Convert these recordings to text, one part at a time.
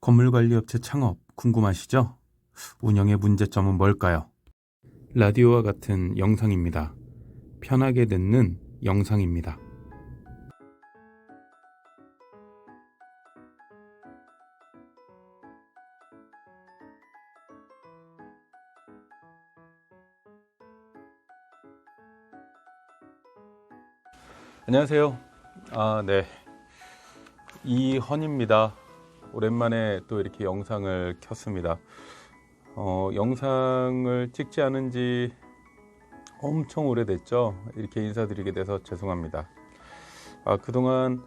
건물관리업체 창업 궁금하시죠? 운영의 문제점은 뭘까요? 라디오와 같은 영상입니다. 편하게 듣는 영상입니다. 안녕하세요. 네. 이헌입니다. 오랜만에 또 이렇게 영상을 켰습니다. 영상을 찍지 않은 지 엄청 오래됐죠. 이렇게 인사드리게 돼서 죄송합니다. 그동안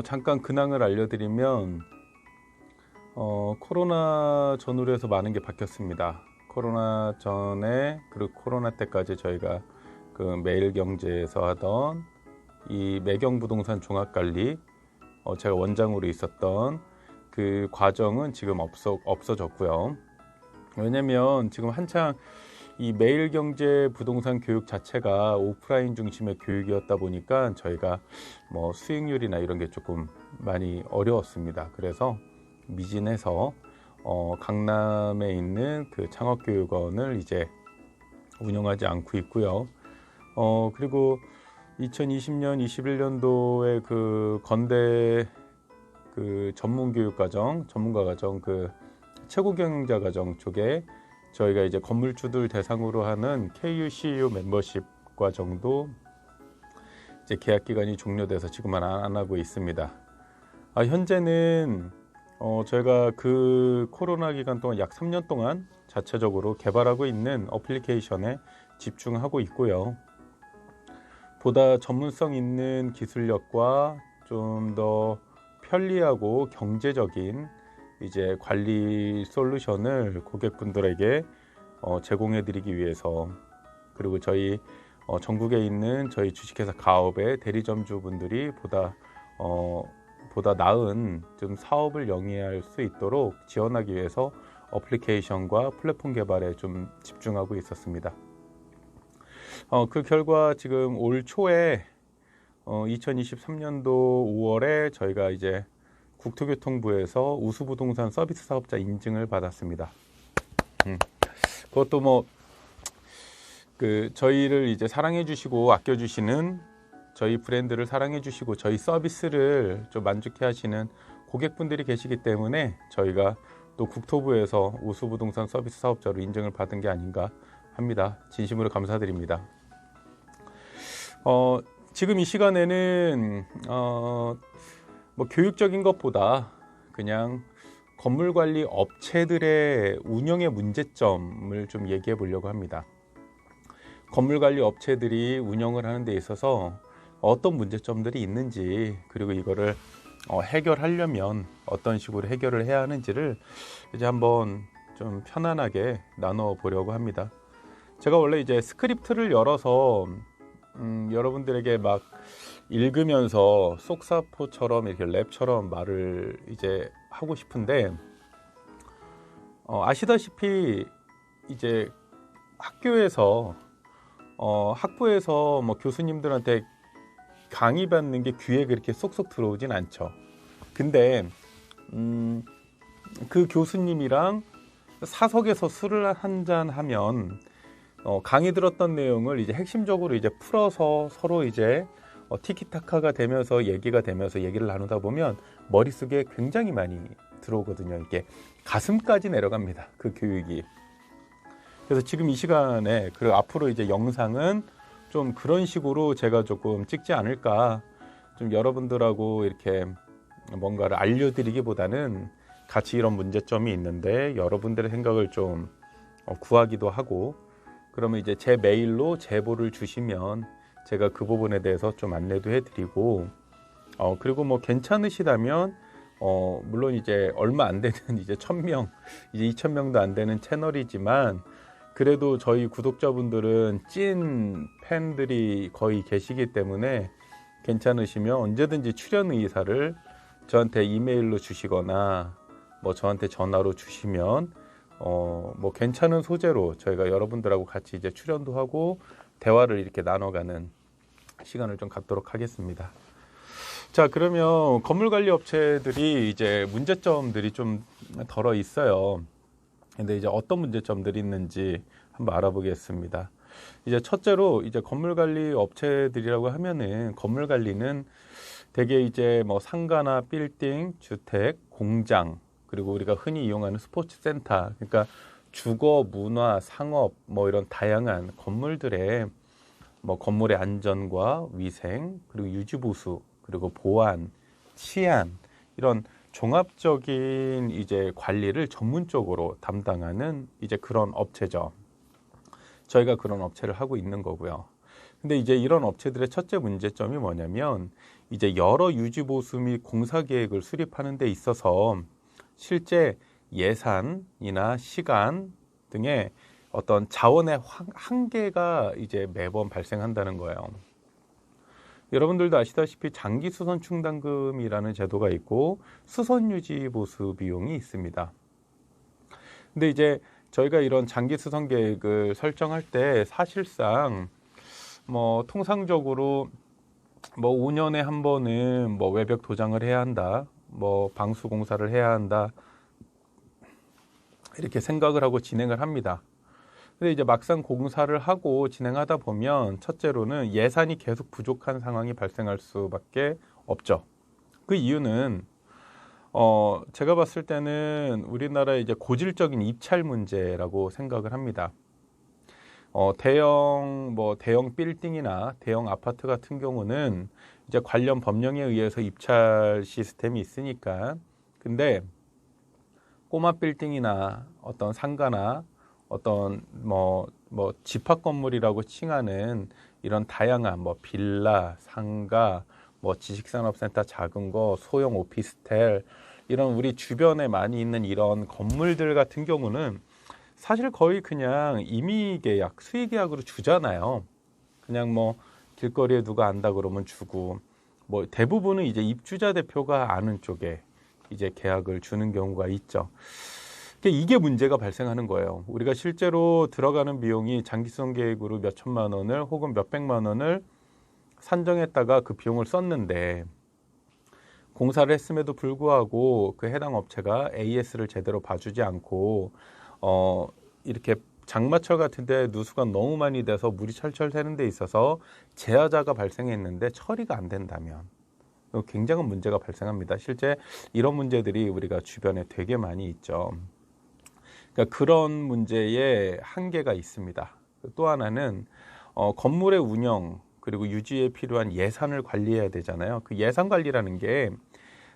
잠깐 근황을 알려드리면 코로나 전후로 해서 많은 게 바뀌었습니다. 코로나 전에 그리고 코로나 때까지 저희가 그 매일경제에서 하던 이 매경부동산 종합관리 제가 원장으로 있었던 그 과정은 지금 없어졌고요. 왜냐면 지금 한창 이 매일경제 부동산 교육 자체가 오프라인 중심의 교육이었다 보니까 저희가 수익률이나 이런 게 조금 많이 어려웠습니다. 그래서 미진해서 강남에 있는 그 창업교육원을 이제 운영하지 않고 있고요. 그리고 2020년, 21년도에 그 건대 그 전문교육과정, 전문가과정, 그 최고경영자과정 쪽에 저희가 이제 건물주들 대상으로 하는 KU-CU 멤버십 과정도 이제 계약 기간이 종료돼서 지금은 안 하고 있습니다. 현재는 저희가 그 코로나 기간 동안 약 3년 동안 자체적으로 개발하고 있는 어플리케이션에 집중하고 있고요. 보다 전문성 있는 기술력과 좀 더 편리하고 경제적인 이제 관리 솔루션을 고객분들에게 제공해 드리기 위해서, 그리고 저희 전국에 있는 저희 주식회사 가업의 대리점주분들이 보다 나은 좀 사업을 영위할 수 있도록 지원하기 위해서 어플리케이션과 플랫폼 개발에 좀 집중하고 있었습니다. 그 결과 지금 올 초에 2023년도 5월에 저희가 이제 국토교통부에서 우수부동산 서비스 사업자 인증을 받았습니다. 그것도 저희를 이제 사랑해 주시고 아껴 주시는, 저희 브랜드를 사랑해 주시고 저희 서비스를 좀 만족해 하시는 고객분들이 계시기 때문에 저희가 또 국토부에서 우수부동산 서비스 사업자로 인증을 받은 게 아닌가 합니다. 진심으로 감사드립니다. 지금 이 시간에는 교육적인 것보다 그냥 건물관리 업체들의 운영의 문제점을 좀 얘기해 보려고 합니다. 건물관리 업체들이 운영을 하는 데 있어서 어떤 문제점들이 있는지, 그리고 이거를 해결하려면 어떤 식으로 해결을 해야 하는지를 이제 한번 좀 편안하게 나눠 보려고 합니다. 제가 원래 이제 스크립트를 열어서 여러분들에게 막 읽으면서 속사포처럼 이렇게 랩처럼 말을 이제 하고 싶은데, 아시다시피 이제 학교에서 학부에서 교수님들한테 강의 받는 게 귀에 그렇게 쏙쏙 들어오진 않죠. 근데 그 교수님이랑 사석에서 술을 한잔 하면 강의 들었던 내용을 이제 핵심적으로 이제 풀어서 서로 이제 티키타카가 되면서 얘기가 되면서 얘기를 나누다 보면 머릿속에 굉장히 많이 들어오거든요. 이게 가슴까지 내려갑니다. 그 교육이. 그래서 지금 이 시간에, 그리고 앞으로 이제 영상은 좀 그런 식으로 제가 조금 찍지 않을까, 좀 여러분들하고 이렇게 뭔가를 알려드리기보다는 같이 이런 문제점이 있는데 여러분들의 생각을 좀 구하기도 하고, 그러면 이제 제 메일로 제보를 주시면 제가 그 부분에 대해서 좀 안내도 해드리고, 그리고 괜찮으시다면 물론 이제 얼마 안 되는 이제 1000명, 이제 2000명도 안 되는 채널이지만 그래도 저희 구독자분들은 찐 팬들이 거의 계시기 때문에 괜찮으시면 언제든지 출연 의사를 저한테 이메일로 주시거나 저한테 전화로 주시면 괜찮은 소재로 저희가 여러분들하고 같이 이제 출연도 하고 대화를 이렇게 나눠가는 시간을 좀 갖도록 하겠습니다. 자, 그러면 건물 관리 업체들이 이제 문제점들이 좀 덜어 있어요. 근데 이제 어떤 문제점들이 있는지 한번 알아보겠습니다. 이제 첫째로 이제 건물 관리 업체들이라고 하면은 건물 관리는 대개 이제 뭐 상가나 빌딩, 주택, 공장, 그리고 우리가 흔히 이용하는 스포츠 센터, 그러니까 주거, 문화, 상업 뭐 이런 다양한 건물들의 뭐 건물의 안전과 위생, 그리고 유지 보수, 그리고 보안, 치안 이런 종합적인 이제 관리를 전문적으로 담당하는 이제 그런 업체죠. 저희가 그런 업체를 하고 있는 거고요. 근데 이제 이런 업체들의 첫째 문제점이 뭐냐면 이제 여러 유지 보수 및 공사 계획을 수립하는 데 있어서 실제 예산이나 시간 등의 어떤 자원의 한계가 이제 매번 발생한다는 거예요. 여러분들도 아시다시피 장기 수선 충당금이라는 제도가 있고 수선 유지 보수 비용이 있습니다. 근데 이제 저희가 이런 장기 수선 계획을 설정할 때 사실상 뭐 통상적으로 뭐 5년에 한 번은 뭐 외벽 도장을 해야 한다, 뭐 방수 공사를 해야 한다 이렇게 생각을 하고 진행을 합니다. 근데 이제 막상 공사를 하고 진행하다 보면 첫째로는 예산이 계속 부족한 상황이 발생할 수밖에 없죠. 그 이유는 제가 봤을 때는 우리나라의 이제 고질적인 입찰 문제라고 생각을 합니다. 대형 빌딩이나 대형 아파트 같은 경우는 이제 관련 법령에 의해서 입찰 시스템이 있으니까. 근데 꼬마 빌딩이나 어떤 상가나 어떤 뭐 집합 건물이라고 칭하는 이런 다양한 뭐 빌라, 상가, 뭐 지식산업센터 작은 거, 소형 오피스텔 이런 우리 주변에 많이 있는 이런 건물들 같은 경우는 사실 거의 그냥 임의 계약, 수의 계약으로 주잖아요. 그냥 뭐 길거리에 누가 안다 그러면 주고, 뭐 대부분은 이제 입주자 대표가 아는 쪽에 이제 계약을 주는 경우가 있죠. 이게 문제가 발생하는 거예요. 우리가 실제로 들어가는 비용이 장기수선 계획으로 몇 천만 원을 혹은 몇 백만 원을 산정했다가 그 비용을 썼는데 공사를 했음에도 불구하고 그 해당 업체가 AS를 제대로 봐주지 않고 이렇게 장마철 같은 데 누수가 너무 많이 돼서 물이 철철 새는 데 있어서 재하자가 발생했는데 처리가 안 된다면 굉장한 문제가 발생합니다. 실제 이런 문제들이 우리가 주변에 되게 많이 있죠. 그러니까 그런 문제에 한계가 있습니다. 또 하나는 건물의 운영 그리고 유지에 필요한 예산을 관리해야 되잖아요. 그 예산 관리라는 게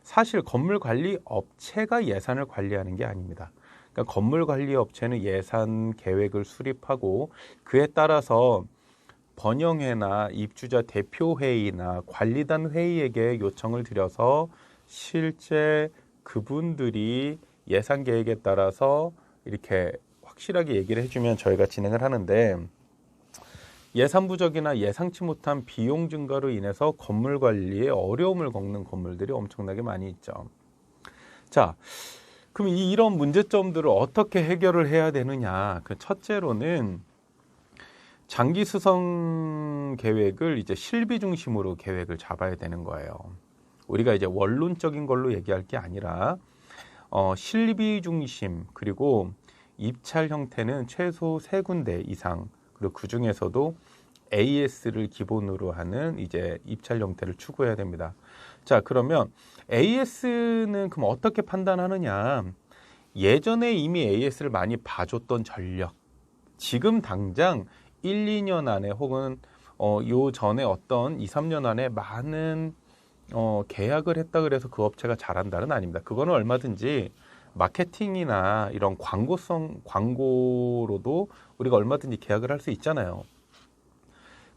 사실 건물 관리 업체가 예산을 관리하는 게 아닙니다. 그러니까 건물 관리 업체는 예산 계획을 수립하고 그에 따라서 번영회나 입주자 대표회의나 관리단 회의에게 요청을 드려서 실제 그분들이 예산 계획에 따라서 이렇게 확실하게 얘기를 해주면 저희가 진행을 하는데 예산 부족이나 예상치 못한 비용 증가로 인해서 건물 관리에 어려움을 겪는 건물들이 엄청나게 많이 있죠. 자, 그럼 이런 문제점들을 어떻게 해결을 해야 되느냐? 그 첫째로는 장기 수선 계획을 이제 실비 중심으로 계획을 잡아야 되는 거예요. 우리가 이제 원론적인 걸로 얘기할 게 아니라 실비 중심 그리고 입찰 형태는 최소 3군데 이상 그리고 그 중에서도 AS를 기본으로 하는 이제 입찰 형태를 추구해야 됩니다. 자, 그러면 AS는 그럼 어떻게 판단하느냐? 예전에 이미 AS를 많이 봐줬던 전력, 지금 당장 1, 2년 안에 혹은 요 전에 어떤 2, 3년 안에 많은 계약을 했다 그래서 그 업체가 잘한다는 아닙니다. 그거는 얼마든지 마케팅이나 이런 광고로도 우리가 얼마든지 계약을 할 수 있잖아요.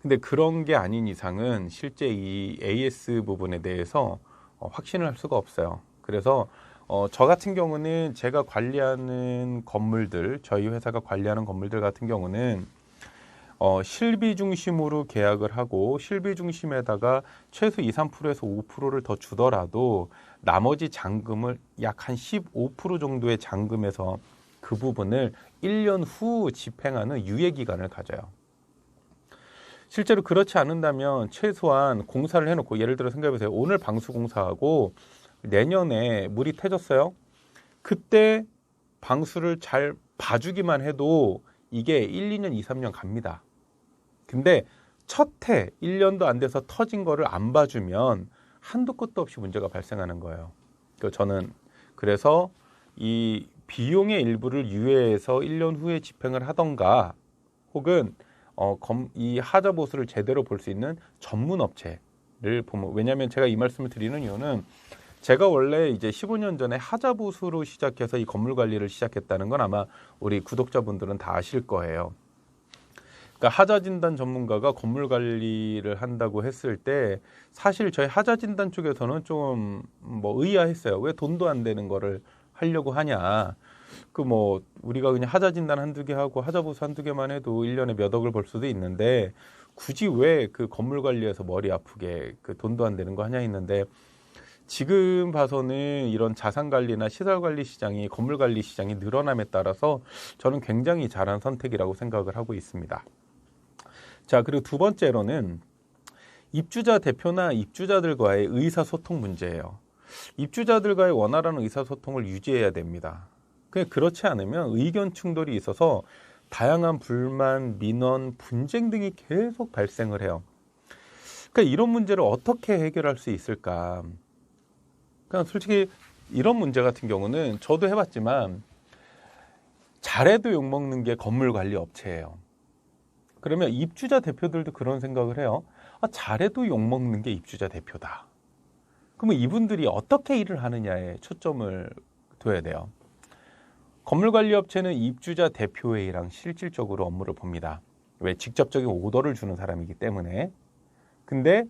근데 그런 게 아닌 이상은 실제 이 AS 부분에 대해서 확신을 할 수가 없어요. 그래서 저 같은 경우는 제가 관리하는 건물들, 저희 회사가 관리하는 건물들 같은 경우는 실비 중심으로 계약을 하고 실비 중심에다가 최소 2, 3%에서 5%를 더 주더라도 나머지 잔금을 약 한 15% 정도의 잔금에서 그 부분을 1년 후 집행하는 유예 기간을 가져요. 실제로 그렇지 않는다면 최소한 공사를 해놓고, 예를 들어 생각해보세요. 오늘 방수공사하고 내년에 물이 터졌어요. 그때 방수를 잘 봐주기만 해도 이게 1, 2년, 2, 3년 갑니다. 근데 첫 해 1년도 안 돼서 터진 거를 안 봐주면 한도 끝도 없이 문제가 발생하는 거예요. 저는 그래서 이 비용의 일부를 유예해서 1년 후에 집행을 하던가, 혹은 이 하자 보수를 제대로 볼 수 있는 전문 업체를 보면, 왜냐하면 제가 이 말씀을 드리는 이유는, 제가 원래 이제 15년 전에 하자 보수로 시작해서 이 건물 관리를 시작했다는 건 아마 우리 구독자분들은 다 아실 거예요. 그러니까 하자 진단 전문가가 건물 관리를 한다고 했을 때 사실 저희 하자 진단 쪽에서는 좀 의아했어요. 왜 돈도 안 되는 거를 하려고 하냐. 우리가 그냥 하자 진단 한두 개 하고 하자 보수 한두 개만 해도 1년에 몇 억을 벌 수도 있는데 굳이 왜 그 건물 관리에서 머리 아프게 그 돈도 안 되는 거 하냐 했는데, 지금 봐서는 이런 자산 관리나 시설 관리 시장이, 건물 관리 시장이 늘어남에 따라서 저는 굉장히 잘한 선택이라고 생각을 하고 있습니다. 자, 그리고 두 번째로는 입주자 대표나 입주자들과의 의사소통 문제예요. 입주자들과의 원활한 의사소통을 유지해야 됩니다. 그렇지 않으면 의견 충돌이 있어서 다양한 불만, 민원, 분쟁 등이 계속 발생을 해요. 그러니까 이런 문제를 어떻게 해결할 수 있을까? 그러니까 솔직히 이런 문제 같은 경우는 저도 해봤지만, 잘해도 욕먹는 게 건물관리 업체예요. 그러면 입주자 대표들도 그런 생각을 해요. 잘해도 욕먹는 게 입주자 대표다. 그러면 이분들이 어떻게 일을 하느냐에 초점을 둬야 돼요. 건물관리업체는 입주자 대표회의랑 실질적으로 업무를 봅니다. 왜? 직접적인 오더를 주는 사람이기 때문에. 근데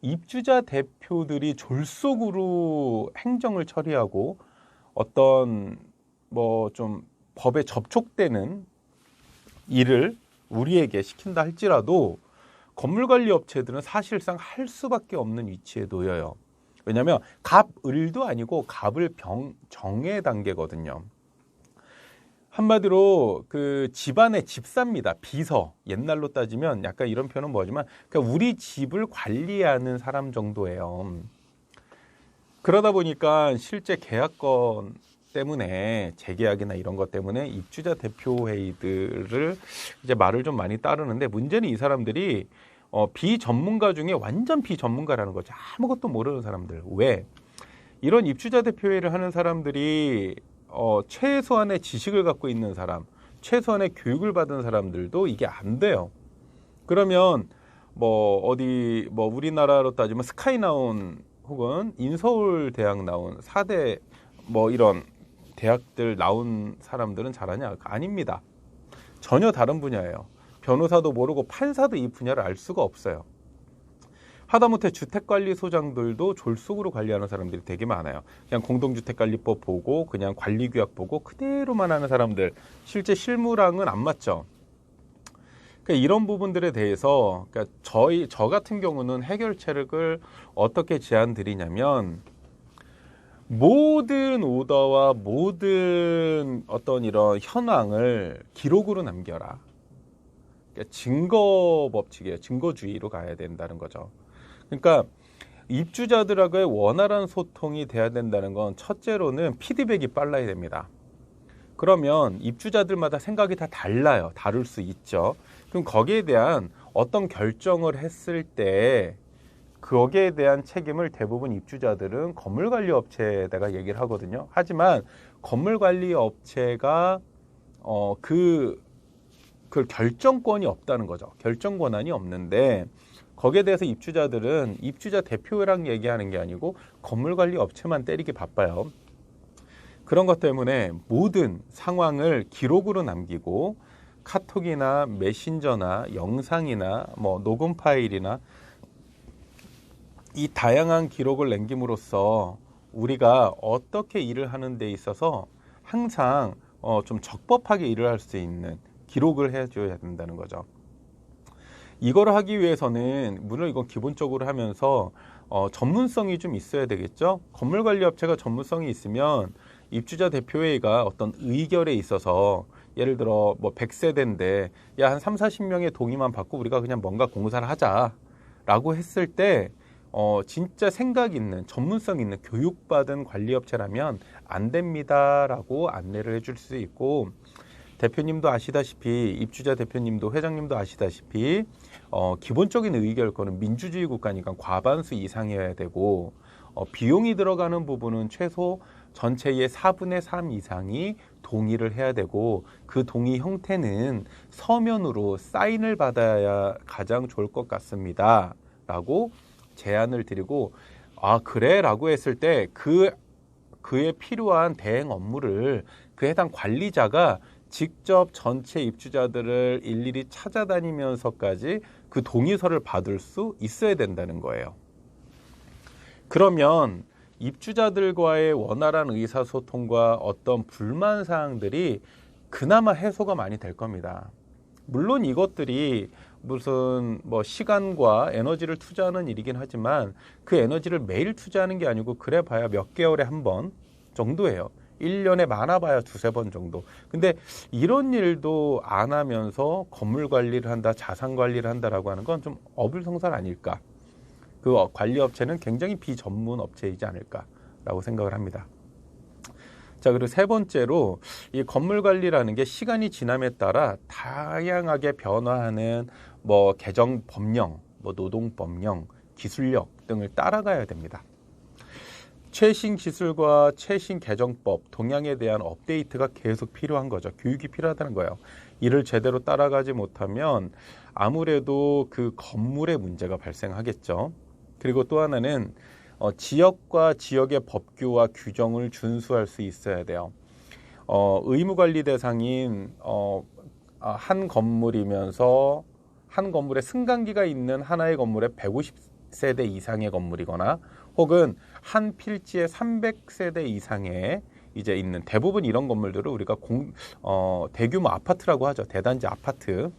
입주자 대표들이 졸속으로 행정을 처리하고 어떤 좀 법에 접촉되는 일을 우리에게 시킨다 할지라도 건물관리업체들은 사실상 할 수밖에 없는 위치에 놓여요. 왜냐하면 갑을도 아니고 갑을 정의 단계거든요. 한마디로 그 집안의 집사입니다. 비서. 옛날로 따지면 약간 이런 표현은 뭐지만, 그러니까 우리 집을 관리하는 사람 정도예요. 그러다 보니까 실제 계약건 때문에, 재계약이나 이런 것 때문에 입주자 대표 회의들을 이제 말을 좀 많이 따르는데, 문제는 이 사람들이 비전문가 중에 완전 비전문가라는 거죠. 아무것도 모르는 사람들. 왜? 이런 입주자 대표 회의를 하는 사람들이 최소한의 지식을 갖고 있는 사람, 최소한의 교육을 받은 사람들도 이게 안 돼요. 그러면 우리나라로 따지면 스카이 나온, 혹은 인서울 대학 나온 4대 이런 대학들 나온 사람들은 잘하냐? 아닙니다. 전혀 다른 분야예요. 변호사도 모르고 판사도 이 분야를 알 수가 없어요. 하다못해 주택관리소장들도 졸속으로 관리하는 사람들이 되게 많아요. 그냥 공동주택관리법 보고 그냥 관리규약 보고 그대로만 하는 사람들, 실제 실무랑은 안 맞죠. 그러니까 이런 부분들에 대해서, 그러니까 저 같은 경우는 해결책을 어떻게 제안 드리냐면, 모든 오더와 모든 어떤 이런 현황을 기록으로 남겨라. 그러니까 증거 법칙이에요. 증거주의로 가야 된다는 거죠. 그러니까 입주자들하고의 원활한 소통이 돼야 된다는 건, 첫째로는 피드백이 빨라야 됩니다. 그러면 입주자들마다 생각이 다 달라요. 다를 수 있죠. 그럼 거기에 대한 어떤 결정을 했을 때 거기에 대한 책임을 대부분 입주자들은 건물관리업체에다가 얘기를 하거든요. 하지만 건물관리업체가 그 결정권이 없다는 거죠. 결정 권한이 없는데, 거기에 대해서 입주자들은 입주자 대표랑 얘기하는 게 아니고 건물관리업체만 때리기 바빠요. 그런 것 때문에 모든 상황을 기록으로 남기고, 카톡이나 메신저나 영상이나 녹음 파일이나 이 다양한 기록을 남김으로써 우리가 어떻게 일을 하는 데 있어서 항상 좀 적법하게 일을 할 수 있는 기록을 해줘야 된다는 거죠. 이걸 하기 위해서는 물론 이건 기본적으로 하면서 전문성이 좀 있어야 되겠죠. 건물관리업체가 전문성이 있으면 입주자 대표회의가 어떤 의결에 있어서 예를 들어 뭐 100세대인데 야, 한 3, 40명의 동의만 받고 우리가 그냥 뭔가 공사를 하자라고 했을 때 진짜 생각 있는 전문성 있는 교육받은 관리업체라면 안 됩니다라고 안내를 해줄 수 있고, 대표님도 아시다시피, 입주자 대표님도 회장님도 아시다시피 기본적인 의결권은 민주주의 국가니까 과반수 이상이어야 되고, 비용이 들어가는 부분은 최소 전체의 4분의 3 이상이 동의를 해야 되고, 그 동의 형태는 서면으로 사인을 받아야 가장 좋을 것 같습니다 라고 제안을 드리고, 아 그래? 라고 했을 때 그에 필요한 대행 업무를 그 해당 관리자가 직접 전체 입주자들을 일일이 찾아다니면서까지 그 동의서를 받을 수 있어야 된다는 거예요. 그러면 입주자들과의 원활한 의사소통과 어떤 불만 사항들이 그나마 해소가 많이 될 겁니다. 물론 이것들이 무슨 뭐 시간과 에너지를 투자하는 일이긴 하지만 그 에너지를 매일 투자하는 게 아니고 그래 봐야 몇 개월에 한 번 정도예요. 1년에 많아봐야 두세 번 정도. 근데 이런 일도 안 하면서 건물 관리를 한다, 자산 관리를 한다라고 하는 건 좀 어불성설 아닐까. 그 관리업체는 굉장히 비전문 업체이지 않을까라고 생각을 합니다. 자, 그리고 세 번째로 이 건물 관리라는 게 시간이 지남에 따라 다양하게 변화하는 뭐 개정 법령, 뭐 노동 법령, 기술력 등을 따라가야 됩니다. 최신 기술과 최신 개정법, 동향에 대한 업데이트가 계속 필요한 거죠. 교육이 필요하다는 거예요. 이를 제대로 따라가지 못하면 아무래도 그 건물에 문제가 발생하겠죠. 그리고 또 하나는 지역과 지역의 법규와 규정을 준수할 수 있어야 돼요. 의무관리 대상인 한 건물이면서 한 건물에 승강기가 있는 하나의 건물에 150세대 이상의 건물이거나 혹은 한 필지에 300세대 이상의 이제 있는 대부분 이런 건물들을 우리가 대규모 아파트라고 하죠. 대단지 아파트.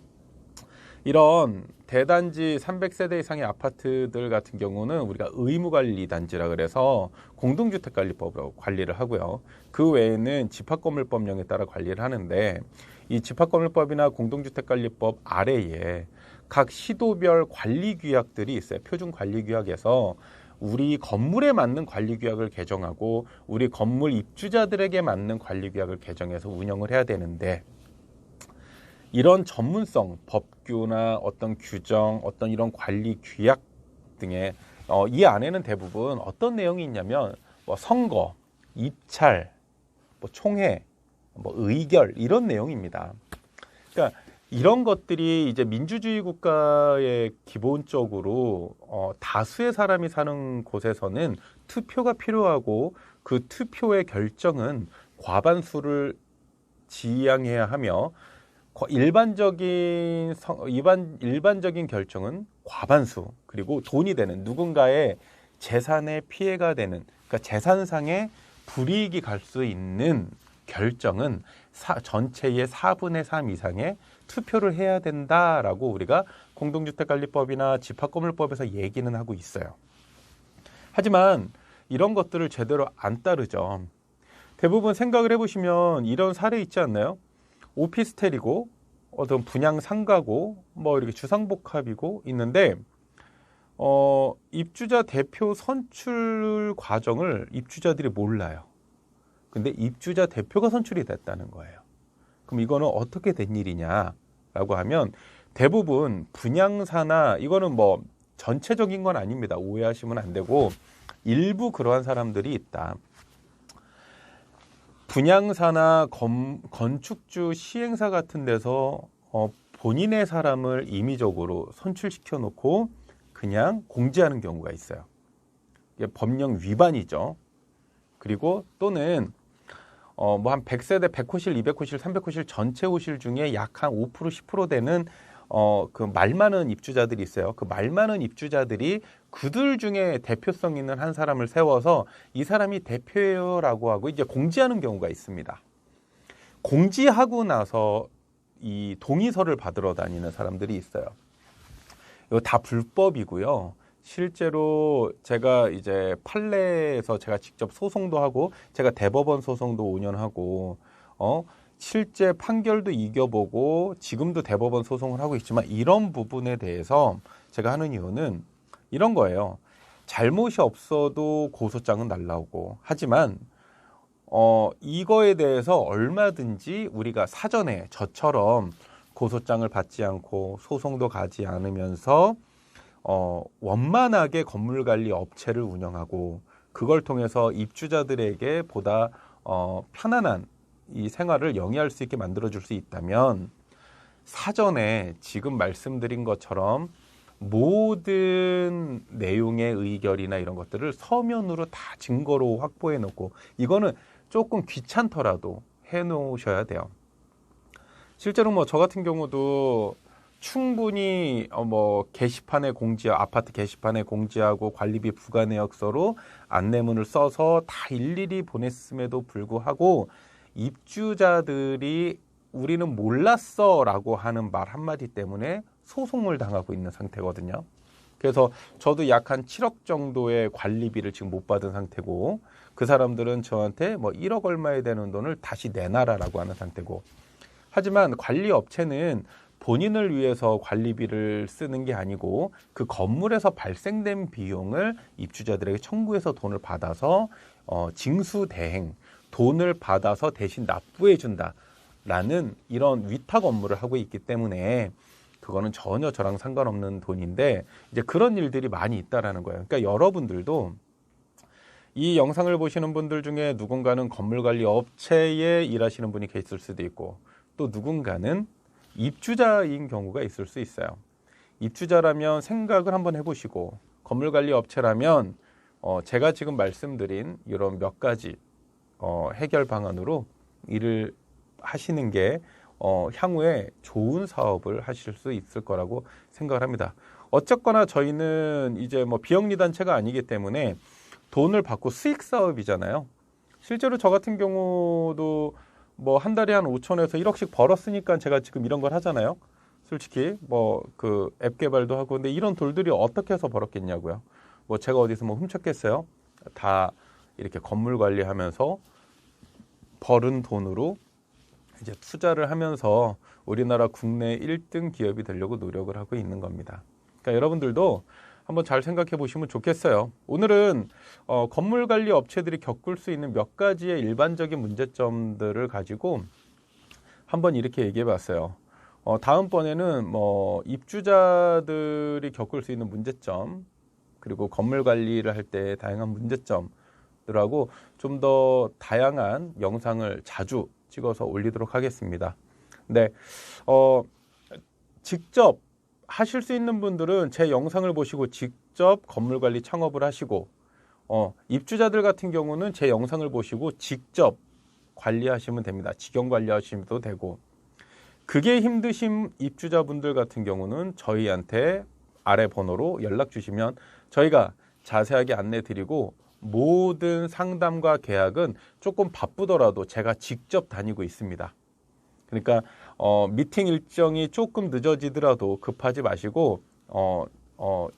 이런 대단지 300세대 이상의 아파트들 같은 경우는 우리가 의무관리단지라 그래서 공동주택관리법으로 관리를 하고요. 그 외에는 집합건물법령에 따라 관리를 하는데, 이 집합건물법이나 공동주택관리법 아래에 각 시도별 관리규약들이 있어요. 표준관리규약에서 우리 건물에 맞는 관리규약을 개정하고 우리 건물 입주자들에게 맞는 관리규약을 개정해서 운영을 해야 되는데, 이런 전문성, 법규나 어떤 규정, 어떤 이런 관리 규약 등의 이 안에는 대부분 어떤 내용이 있냐면 뭐 선거, 입찰, 뭐 총회, 뭐 의결 이런 내용입니다. 그러니까 이런 것들이 이제 민주주의 국가의 기본적으로 다수의 사람이 사는 곳에서는 투표가 필요하고 그 투표의 결정은 과반수를 지향해야 하며 일반적인 결정은 과반수, 그리고 돈이 되는 누군가의 재산에 피해가 되는, 그러니까 재산상의 불이익이 갈 수 있는 결정은 전체의 4분의 3 이상의 투표를 해야 된다라고 우리가 공동주택관리법이나 집합건물법에서 얘기는 하고 있어요. 하지만 이런 것들을 제대로 안 따르죠. 대부분 생각을 해보시면 이런 사례 있지 않나요? 오피스텔이고 어떤 분양 상가고 뭐 이렇게 주상복합이고 있는데 입주자 대표 선출 과정을 입주자들이 몰라요. 근데 입주자 대표가 선출이 됐다는 거예요. 그럼 이거는 어떻게 된 일이냐라고 하면 대부분 분양사나, 이거는 뭐 전체적인 건 아닙니다. 오해하시면 안 되고 일부 그러한 사람들이 있다. 분양사나 건축주 시행사 같은 데서 본인의 사람을 임의적으로 선출시켜 놓고 그냥 공지하는 경우가 있어요. 이게 법령 위반이죠. 그리고 또는 뭐 한 100세대 100호실, 200호실, 300호실 전체 호실 중에 약 한 5%, 10% 되는 그 말 많은 입주자들이 있어요. 그 말 많은 입주자들이 그들 중에 대표성 있는 한 사람을 세워서 이 사람이 대표예요라고 하고 이제 공지하는 경우가 있습니다. 공지하고 나서 이 동의서를 받으러 다니는 사람들이 있어요. 이거 다 불법이고요. 실제로 제가 이제 판례에서 제가 직접 소송도 하고 제가 대법원 소송도 5년 하고 실제 판결도 이겨보고 지금도 대법원 소송을 하고 있지만 이런 부분에 대해서 제가 하는 이유는 이런 거예요. 잘못이 없어도 고소장은 날라오고 하지만 이거에 대해서 얼마든지 우리가 사전에 저처럼 고소장을 받지 않고 소송도 가지 않으면서 원만하게 건물관리 업체를 운영하고 그걸 통해서 입주자들에게 보다 편안한 이 생활을 영위할 수 있게 만들어줄 수 있다면 사전에 지금 말씀드린 것처럼 모든 내용의 의결이나 이런 것들을 서면으로 다 증거로 확보해 놓고 이거는 조금 귀찮더라도 해 놓으셔야 돼요. 실제로 뭐 저 같은 경우도 충분히 게시판에 아파트 게시판에 공지하고 관리비 부과 내역서로 안내문을 써서 다 일일이 보냈음에도 불구하고 입주자들이 우리는 몰랐어라고 하는 말 한마디 때문에 소송을 당하고 있는 상태거든요. 그래서 저도 약 한 7억 정도의 관리비를 지금 못 받은 상태고 그 사람들은 저한테 뭐 1억 얼마에 되는 돈을 다시 내놔라라고 하는 상태고 하지만 관리 업체는 본인을 위해서 관리비를 쓰는 게 아니고 그 건물에서 발생된 비용을 입주자들에게 청구해서 돈을 받아서 징수대행 돈을 받아서 대신 납부해 준다라는 이런 위탁 업무를 하고 있기 때문에 그거는 전혀 저랑 상관없는 돈인데 이제 그런 일들이 많이 있다라는 거예요. 그러니까 여러분들도 이 영상을 보시는 분들 중에 누군가는 건물관리 업체에 일하시는 분이 계실 수도 있고 또 누군가는 입주자인 경우가 있을 수 있어요. 입주자라면 생각을 한번 해보시고 건물관리 업체라면 제가 지금 말씀드린 이런 몇 가지 해결 방안으로 일을 하시는 게 향후에 좋은 사업을 하실 수 있을 거라고 생각을 합니다. 어쨌거나 저희는 이제 뭐 비영리 단체가 아니기 때문에 돈을 받고 수익 사업이잖아요. 실제로 저 같은 경우도 뭐 한 달에 한 5천에서 1억씩 벌었으니까 제가 지금 이런 걸 하잖아요. 솔직히 뭐 그 앱 개발도 하고 근데 이런 돈들이 어떻게 해서 벌었겠냐고요. 뭐 제가 어디서 뭐 훔쳤겠어요? 다 이렇게 건물 관리하면서 벌은 돈으로 이제 투자를 하면서 우리나라 국내 1등 기업이 되려고 노력을 하고 있는 겁니다. 그러니까 여러분들도 한번 잘 생각해 보시면 좋겠어요. 오늘은 건물 관리 업체들이 겪을 수 있는 몇 가지의 일반적인 문제점들을 가지고 한번 이렇게 얘기해 봤어요. 다음번에는 뭐 입주자들이 겪을 수 있는 문제점 그리고 건물 관리를 할 때 다양한 문제점들하고 좀 더 다양한 영상을 자주 찍어서 올리도록 하겠습니다. 네, 직접 하실 수 있는 분들은 제 영상을 보시고 직접 건물관리 창업을 하시고 입주자들 같은 경우는 제 영상을 보시고 직접 관리하시면 됩니다. 직영 관리하시면 되고 그게 힘드신 입주자분들 같은 경우는 저희한테 아래 번호로 연락 주시면 저희가 자세하게 안내 드리고 모든 상담과 계약은 조금 바쁘더라도 제가 직접 다니고 있습니다. 그러니까 미팅 일정이 조금 늦어지더라도 급하지 마시고 뭐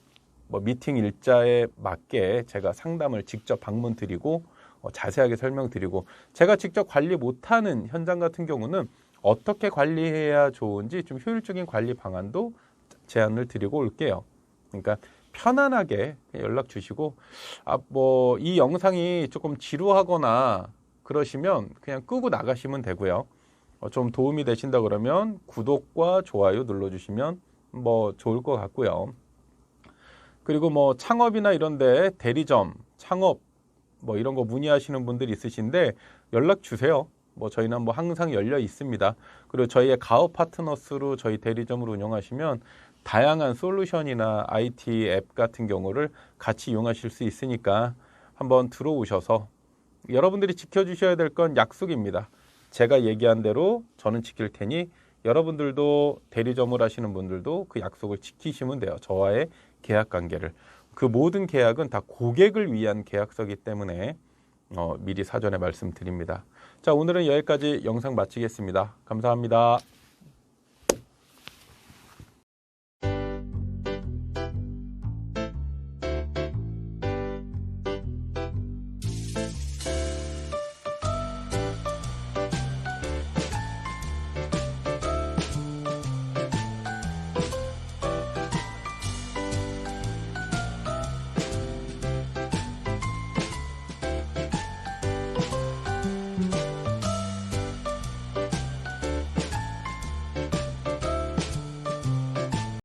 미팅 일자에 맞게 제가 상담을 직접 방문 드리고 자세하게 설명드리고 제가 직접 관리 못하는 현장 같은 경우는 어떻게 관리해야 좋은지 좀 효율적인 관리 방안도 제안을 드리고 올게요. 그러니까 편안하게 연락 주시고 뭐 이 영상이 조금 지루하거나 그러시면 그냥 끄고 나가시면 되고요. 좀 도움이 되신다 그러면 구독과 좋아요 눌러주시면 뭐 좋을 것 같고요. 그리고 뭐 창업이나 이런데 대리점, 창업 뭐 이런 거 문의하시는 분들이 있으신데 연락 주세요. 뭐 저희는 뭐 항상 열려 있습니다. 그리고 저희의 가업 파트너스로 저희 대리점을 운영하시면 다양한 솔루션이나 IT 앱 같은 경우를 같이 이용하실 수 있으니까 한번 들어오셔서 여러분들이 지켜주셔야 될 건 약속입니다. 제가 얘기한 대로 저는 지킬 테니 여러분들도 대리점을 하시는 분들도 그 약속을 지키시면 돼요. 저와의 계약 관계를. 그 모든 계약은 다 고객을 위한 계약서이기 때문에 미리 사전에 말씀드립니다. 자, 오늘은 여기까지 영상 마치겠습니다. 감사합니다.